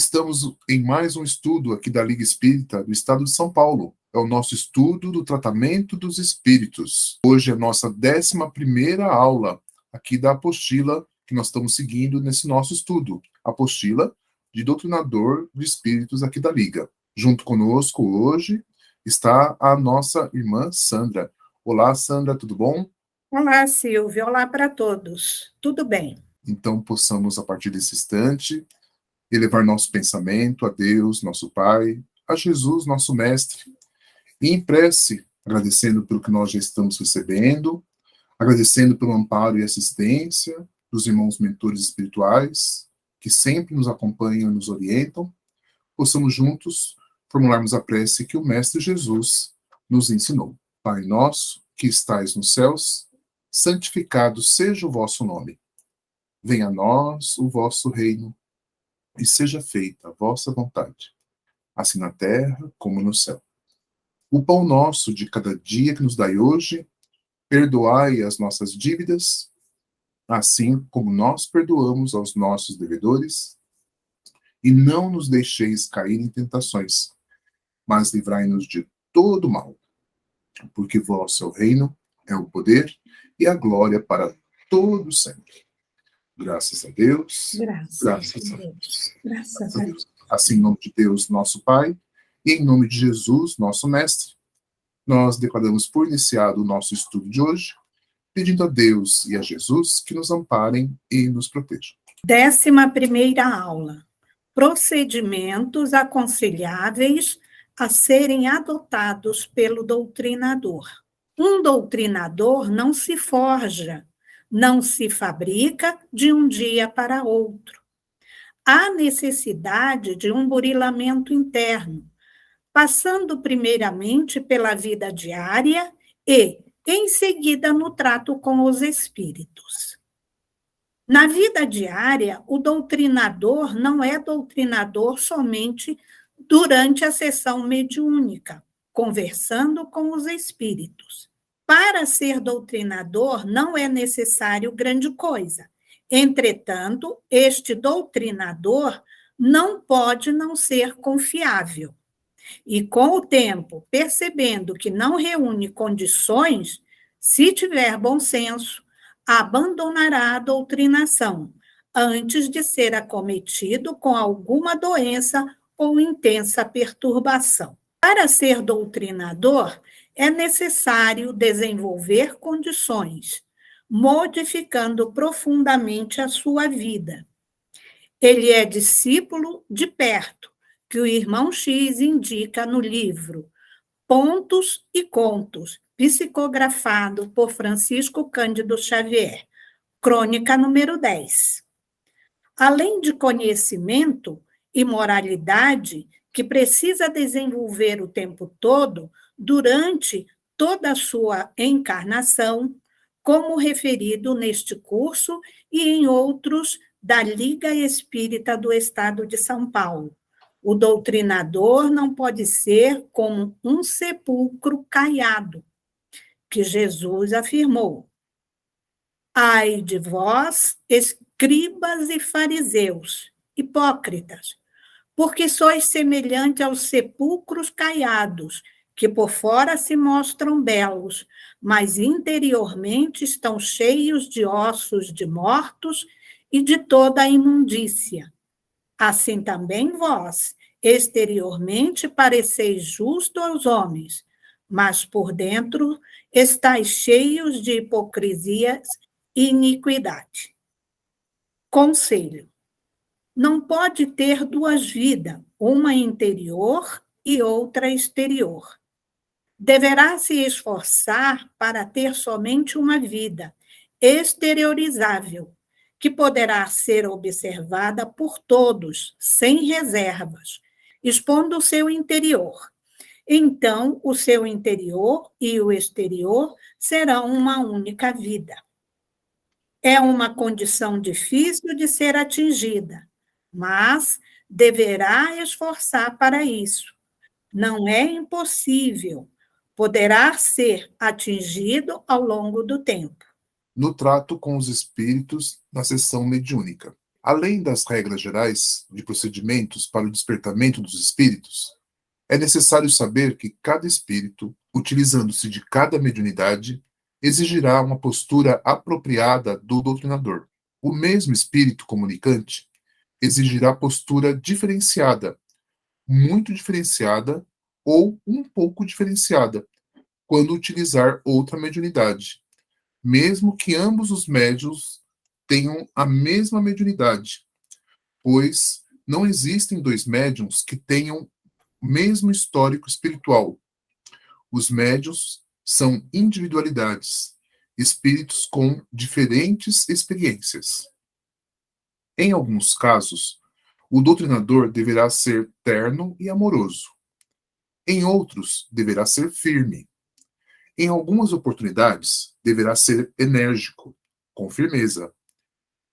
Estamos em mais um estudo aqui da Liga Espírita do Estado de São Paulo. É o nosso estudo do tratamento dos espíritos. Hoje é a nossa 11ª aula aqui da apostila que nós estamos seguindo nesse nosso estudo. Apostila de doutrinador de espíritos aqui da Liga. Junto conosco hoje está a nossa irmã Sandra. Olá, Sandra, tudo bom? Olá, Silvio. Olá para todos. Tudo bem? Então, possamos, a partir desse instante, elevar nosso pensamento a Deus, nosso Pai, a Jesus, nosso Mestre, e em prece, agradecendo pelo que nós já estamos recebendo, agradecendo pelo amparo e assistência dos irmãos mentores espirituais, que sempre nos acompanham e nos orientam, possamos juntos formularmos a prece que o Mestre Jesus nos ensinou. Pai nosso, que estais nos céus, santificado seja o vosso nome. Venha a nós o vosso reino, e seja feita a vossa vontade, assim na terra como no céu. O pão nosso de cada dia que nos dai hoje, perdoai as nossas dívidas, assim como nós perdoamos aos nossos devedores, e não nos deixeis cair em tentações, mas livrai-nos de todo mal, porque vosso é o reino, é o poder e a glória para todo sempre. Graças a Deus. Graças a Deus. Graças a Deus. Assim, em nome de Deus, nosso Pai, e em nome de Jesus, nosso Mestre, nós declaramos por iniciado o nosso estudo de hoje, pedindo a Deus e a Jesus que nos amparem e nos protejam. 11ª aula. Procedimentos aconselháveis a serem adotados pelo doutrinador. Um doutrinador não se forja, não se fabrica de um dia para outro. Há necessidade de um burilamento interno, passando primeiramente pela vida diária e, em seguida, no trato com os espíritos. Na vida diária, o doutrinador não é doutrinador somente durante a sessão mediúnica, conversando com os espíritos. Para ser doutrinador, não é necessário grande coisa. Entretanto, este doutrinador não pode não ser confiável. E, com o tempo, percebendo que não reúne condições, se tiver bom senso, abandonará a doutrinação, antes de ser acometido com alguma doença ou intensa perturbação. Para ser doutrinador, é necessário desenvolver condições, modificando profundamente a sua vida. Ele é discípulo de perto, que o irmão X indica no livro Pontos e Contos, psicografado por Francisco Cândido Xavier, crônica número 10. Além de conhecimento e moralidade, que precisa desenvolver o tempo todo, durante toda a sua encarnação, como referido neste curso e em outros da Liga Espírita do Estado de São Paulo. O doutrinador não pode ser como um sepulcro caiado, que Jesus afirmou. Ai de vós, escribas e fariseus, hipócritas, porque sois semelhante aos sepulcros caiados, que por fora se mostram belos, mas interiormente estão cheios de ossos de mortos e de toda a imundícia. Assim também vós, exteriormente pareceis justo aos homens, mas por dentro estáis cheios de hipocrisias e iniquidade. Conselho: não pode ter duas vidas, uma interior e outra exterior. Deverá se esforçar para ter somente uma vida exteriorizável, que poderá ser observada por todos, sem reservas, expondo o seu interior. Então, o seu interior e o exterior serão uma única vida. É uma condição difícil de ser atingida, mas deverá esforçar para isso. Não é impossível, poderá ser atingido ao longo do tempo. No trato com os espíritos na sessão mediúnica. Além das regras gerais de procedimentos para o despertamento dos espíritos, é necessário saber que cada espírito, utilizando-se de cada mediunidade, exigirá uma postura apropriada do doutrinador. O mesmo espírito comunicante exigirá postura diferenciada, muito diferenciada ou um pouco diferenciada, quando utilizar outra mediunidade, mesmo que ambos os médiuns tenham a mesma mediunidade, pois não existem dois médiuns que tenham o mesmo histórico espiritual. Os médiuns são individualidades, espíritos com diferentes experiências. Em alguns casos, o doutrinador deverá ser terno e amoroso. Em outros, deverá ser firme. Em algumas oportunidades, deverá ser enérgico, com firmeza.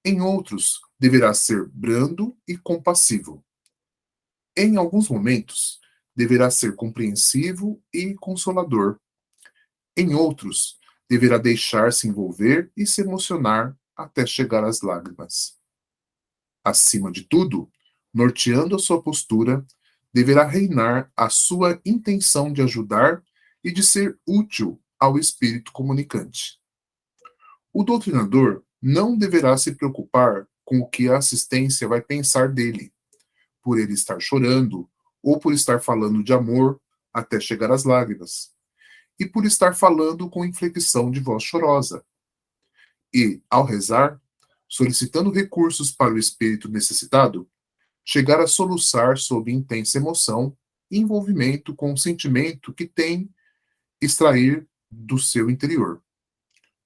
Em outros, deverá ser brando e compassivo. Em alguns momentos, deverá ser compreensivo e consolador. Em outros, deverá deixar-se envolver e se emocionar até chegar às lágrimas. Acima de tudo, norteando a sua postura, deverá reinar a sua intenção de ajudar e de ser útil ao espírito comunicante. O doutrinador não deverá se preocupar com o que a assistência vai pensar dele, por ele estar chorando ou por estar falando de amor até chegar às lágrimas, e por estar falando com inflexão de voz chorosa. E, ao rezar, solicitando recursos para o espírito necessitado, chegar a soluçar sob intensa emoção e envolvimento com o sentimento que tem extrair do seu interior.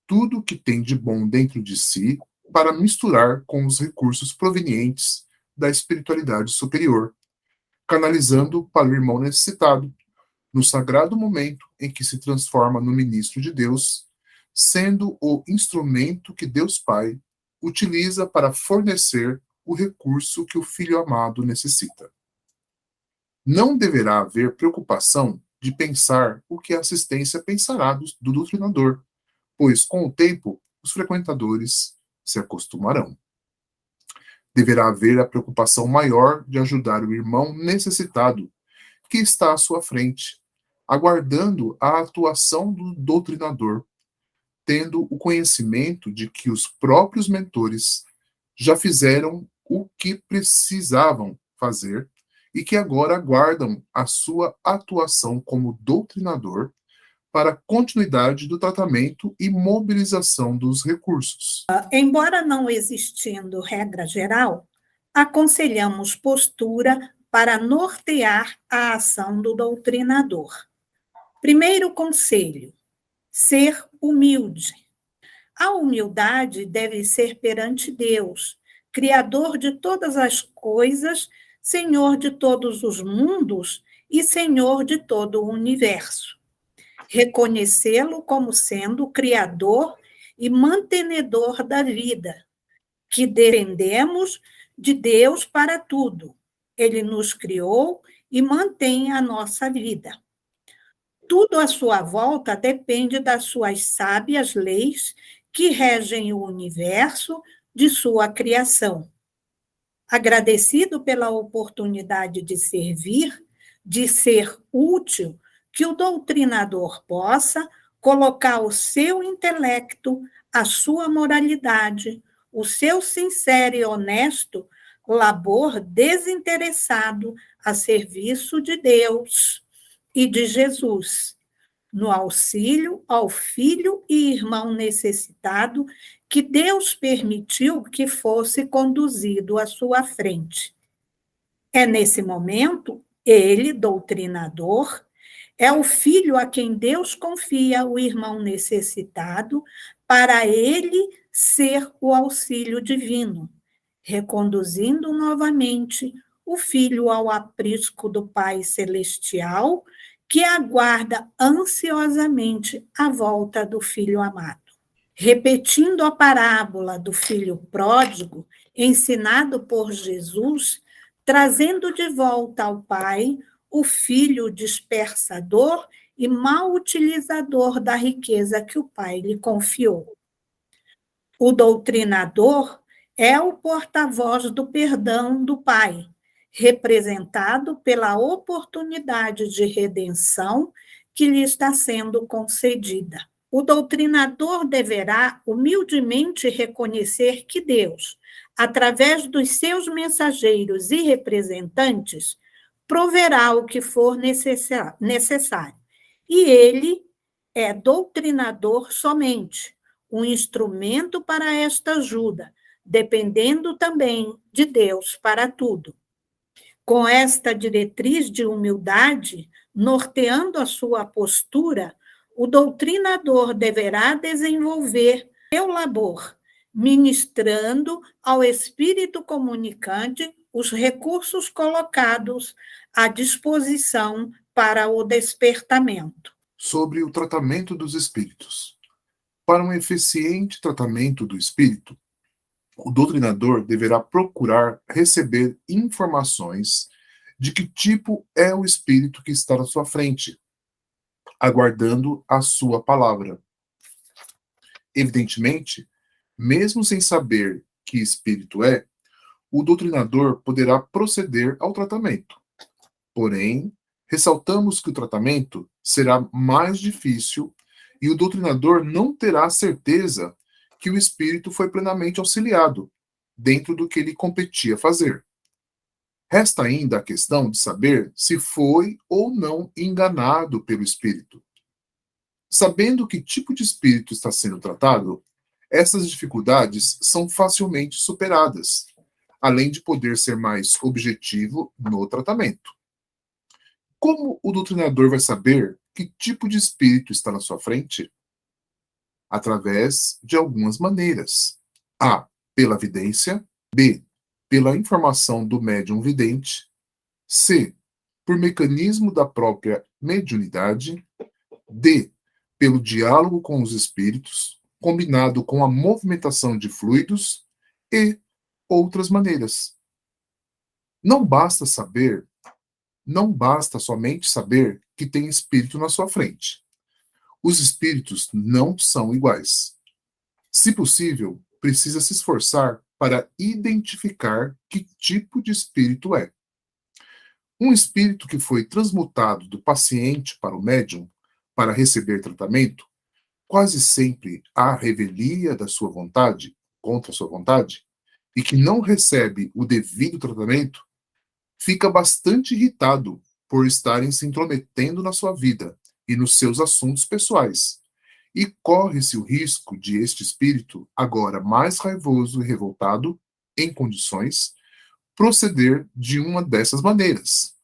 Tudo o que tem de bom dentro de si para misturar com os recursos provenientes da espiritualidade superior, canalizando para o irmão necessitado, no sagrado momento em que se transforma no ministro de Deus, sendo o instrumento que Deus Pai utiliza para fornecer o recurso que o filho amado necessita. Não deverá haver preocupação de pensar o que a assistência pensará do doutrinador, pois, com o tempo, os frequentadores se acostumarão. Deverá haver a preocupação maior de ajudar o irmão necessitado que está à sua frente, aguardando a atuação do doutrinador, tendo o conhecimento de que os próprios mentores já fizeram o que precisavam fazer e que agora aguardam a sua atuação como doutrinador para a continuidade do tratamento e mobilização dos recursos. Embora não existindo regra geral, aconselhamos postura para nortear a ação do doutrinador. Primeiro conselho: ser humilde. A humildade deve ser perante Deus, Criador de todas as coisas, Senhor de todos os mundos e Senhor de todo o universo. Reconhecê-lo como sendo o Criador e mantenedor da vida, que dependemos de Deus para tudo. Ele nos criou e mantém a nossa vida. Tudo à sua volta depende das suas sábias leis que regem o universo de sua criação. Agradecido pela oportunidade de servir, de ser útil, que o doutrinador possa colocar o seu intelecto, a sua moralidade, o seu sincero e honesto labor desinteressado a serviço de Deus e de Jesus, no auxílio ao filho e irmão necessitado que Deus permitiu que fosse conduzido à sua frente. É nesse momento, ele, doutrinador, é o filho a quem Deus confia o irmão necessitado para ele ser o auxílio divino, reconduzindo novamente o filho ao aprisco do Pai Celestial, que aguarda ansiosamente a volta do filho amado. Repetindo a parábola do filho pródigo, ensinado por Jesus, trazendo de volta ao Pai o filho dispersador e mal utilizador da riqueza que o Pai lhe confiou. O doutrinador É o porta-voz do perdão do Pai, representado pela oportunidade de redenção que lhe está sendo concedida. O doutrinador deverá humildemente reconhecer que Deus, através dos seus mensageiros e representantes, proverá o que for necessário. E ele é doutrinador somente, um instrumento para esta ajuda, dependendo também de Deus para tudo. Com esta diretriz de humildade, norteando a sua postura, o doutrinador deverá desenvolver seu labor, ministrando ao espírito comunicante os recursos colocados à disposição para o despertamento. Sobre o tratamento dos espíritos. Para um eficiente tratamento do espírito, o doutrinador deverá procurar receber informações de que tipo é o espírito que está na sua frente, aguardando a sua palavra. Evidentemente, mesmo sem saber que espírito é, o doutrinador poderá proceder ao tratamento. Porém, ressaltamos que o tratamento será mais difícil e o doutrinador não terá certeza que o espírito foi plenamente auxiliado, dentro do que lhe competia fazer. Resta ainda a questão de saber se foi ou não enganado pelo espírito. Sabendo que tipo de espírito está sendo tratado, essas dificuldades são facilmente superadas, além de poder ser mais objetivo no tratamento. Como o doutrinador vai saber que tipo de espírito está na sua frente? Através de algumas maneiras. A. Pela vidência. B. Pela informação do médium vidente. C. Por mecanismo da própria mediunidade. D. Pelo diálogo com os espíritos, combinado com a movimentação de fluidos e outras maneiras. Não basta somente saber que tem espírito na sua frente. Os espíritos não são iguais. Se possível, precisa se esforçar para identificar que tipo de espírito é. Um espírito que foi transmutado do paciente para o médium para receber tratamento, quase sempre à revelia da sua vontade, contra a sua vontade, e que não recebe o devido tratamento, fica bastante irritado por estarem se intrometendo na sua vida e nos seus assuntos pessoais, e corre-se o risco de este espírito, agora mais raivoso e revoltado, em condições, proceder de uma dessas maneiras.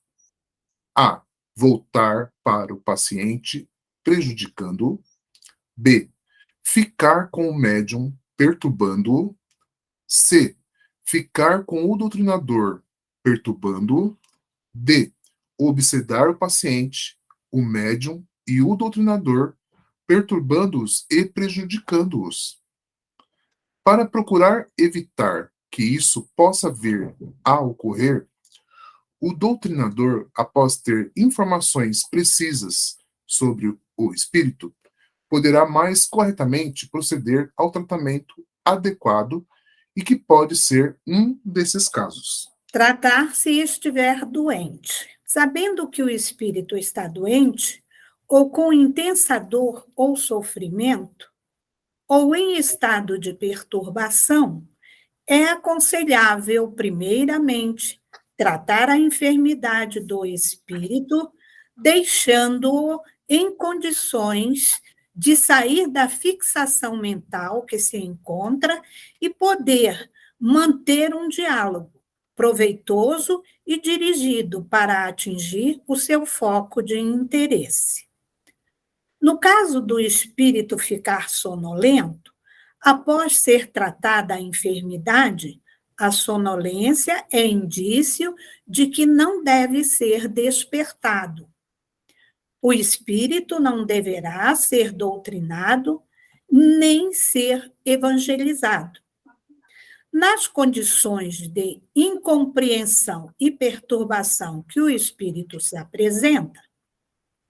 A. Voltar para o paciente, prejudicando-o. B. Ficar com o médium, perturbando-o. C. Ficar com o doutrinador, perturbando-o. D. Obsedar o paciente, o médium e o doutrinador, perturbando-os e prejudicando-os. Para procurar evitar que isso possa vir a ocorrer, o doutrinador, após ter informações precisas sobre o espírito, poderá mais corretamente proceder ao tratamento adequado e que pode ser um desses casos. Tratar se estiver doente. Sabendo que o espírito está doente, ou com intensa dor ou sofrimento, ou em estado de perturbação, é aconselhável, primeiramente, tratar a enfermidade do espírito, deixando-o em condições de sair da fixação mental que se encontra e poder manter um diálogo proveitoso e dirigido para atingir o seu foco de interesse. No caso do espírito ficar sonolento, após ser tratada a enfermidade, a sonolência é indício de que não deve ser despertado. O espírito não deverá ser doutrinado nem ser evangelizado. Nas condições de incompreensão e perturbação que o espírito se apresenta,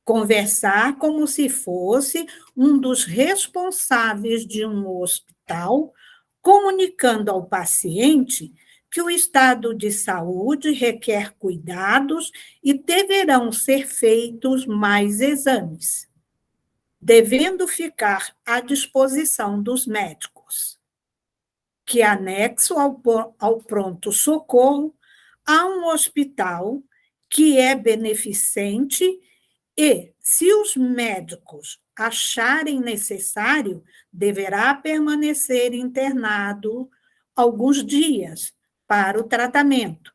conversar como se fosse um dos responsáveis de um hospital comunicando ao paciente que o estado de saúde requer cuidados e deverão ser feitos mais exames, devendo ficar à disposição dos médicos, que anexo ao pronto-socorro há um hospital que é beneficente e, se os médicos acharem necessário, deverá permanecer internado alguns dias para o tratamento,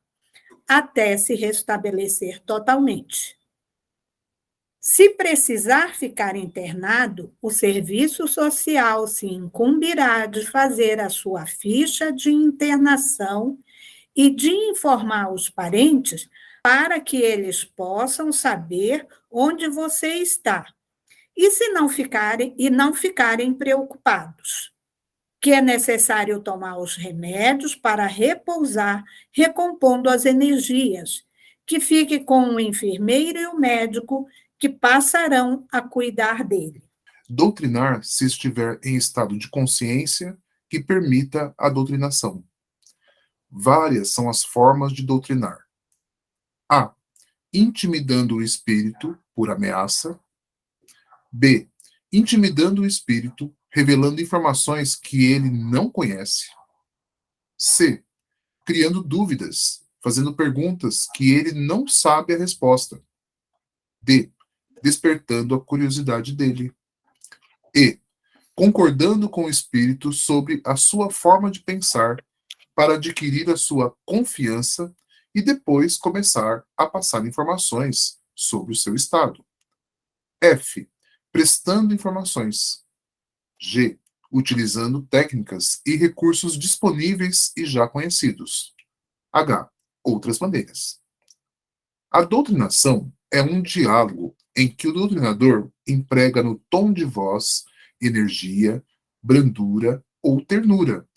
até se restabelecer totalmente. Se precisar ficar internado, o serviço social se incumbirá de fazer a sua ficha de internação e de informar os parentes para que eles possam saber onde você está. E não ficarem preocupados, que é necessário tomar os remédios para repousar, recompondo as energias, que fique com o enfermeiro e o médico que passarão a cuidar dele. Doutrinar se estiver em estado de consciência que permita a doutrinação. Várias são as formas de doutrinar. A. Intimidando o espírito por ameaça. B. Intimidando o espírito, revelando informações que ele não conhece. C. Criando dúvidas, fazendo perguntas que ele não sabe a resposta. D. Despertando a curiosidade dele. E. Concordando com o espírito sobre a sua forma de pensar para adquirir a sua confiança e depois começar a passar informações sobre o seu estado. F. Prestando informações. G. Utilizando técnicas e recursos disponíveis e já conhecidos. H. Outras maneiras. A doutrinação é um diálogo em que o doutrinador emprega no tom de voz energia, brandura ou ternura,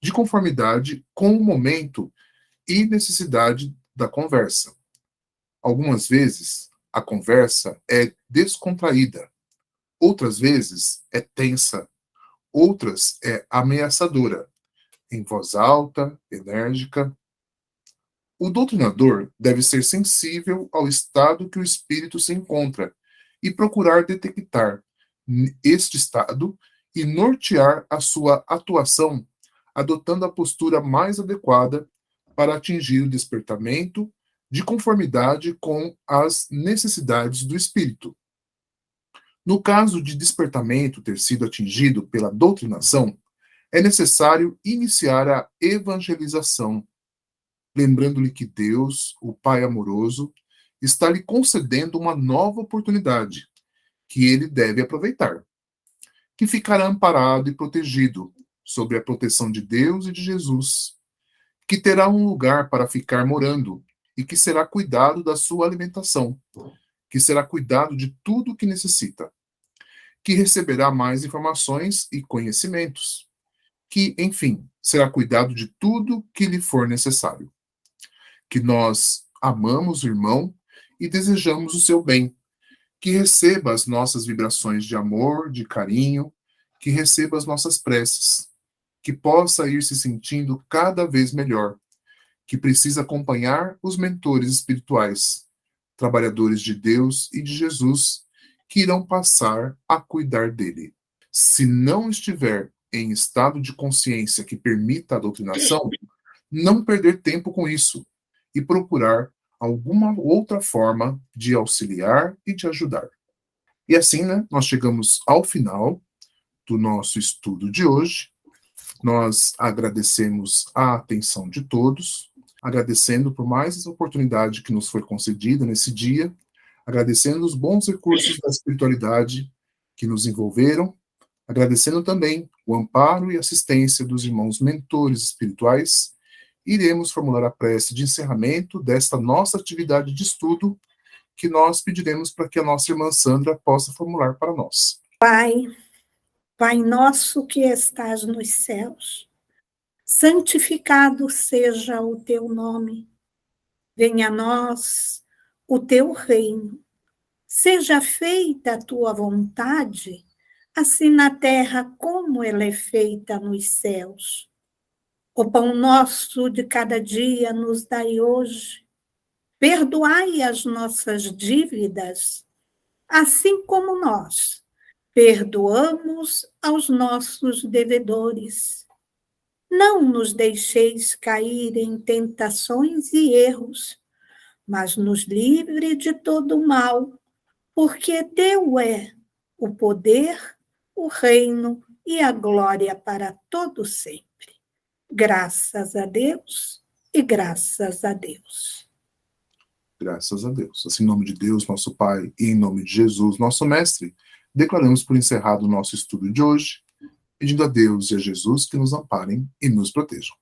de conformidade com o momento e necessidade da conversa. Algumas vezes, a conversa é descontraída, outras vezes é tensa, outras é ameaçadora, em voz alta, enérgica. O doutrinador deve ser sensível ao estado que o espírito se encontra e procurar detectar este estado e nortear a sua atuação, adotando a postura mais adequada para atingir o despertamento de conformidade com as necessidades do espírito. No caso de despertamento ter sido atingido pela doutrinação, é necessário iniciar a evangelização, lembrando-lhe que Deus, o Pai amoroso, está lhe concedendo uma nova oportunidade, que ele deve aproveitar, que ficará amparado e protegido sob a proteção de Deus e de Jesus, que terá um lugar para ficar morando e que será cuidado da sua alimentação, que será cuidado de tudo o que necessita, que receberá mais informações e conhecimentos, que, enfim, será cuidado de tudo que lhe for necessário, que nós amamos o irmão e desejamos o seu bem, que receba as nossas vibrações de amor, de carinho, que receba as nossas preces, que possa ir se sentindo cada vez melhor, que precisa acompanhar os mentores espirituais, trabalhadores de Deus e de Jesus, que irão passar a cuidar dele. Se não estiver em estado de consciência que permita a doutrinação, não perder tempo com isso e procurar alguma outra forma de auxiliar e de ajudar. E assim, né, nós chegamos ao final do nosso estudo de hoje. Nós agradecemos a atenção de todos, agradecendo por mais essa oportunidade que nos foi concedida nesse dia, agradecendo os bons recursos da espiritualidade que nos envolveram, agradecendo também o amparo e assistência dos irmãos mentores espirituais. Iremos formular a prece de encerramento desta nossa atividade de estudo, que nós pediremos para que a nossa irmã Sandra possa formular para nós. Pai nosso que estás nos céus, santificado seja o teu nome. Venha a nós o teu reino. Seja feita a tua vontade, assim na terra como ela é feita nos céus. O pão nosso de cada dia nos dai hoje. Perdoai as nossas dívidas, assim como nós perdoamos aos nossos devedores. Não nos deixeis cair em tentações e erros, mas nos livre de todo o mal, porque teu é o poder, o reino e a glória para todo sempre. Graças a Deus e graças a Deus. Graças a Deus. Assim, em nome de Deus, nosso Pai, e em nome de Jesus, nosso Mestre, declaramos por encerrado o nosso estudo de hoje, pedindo a Deus e a Jesus que nos amparem e nos protejam.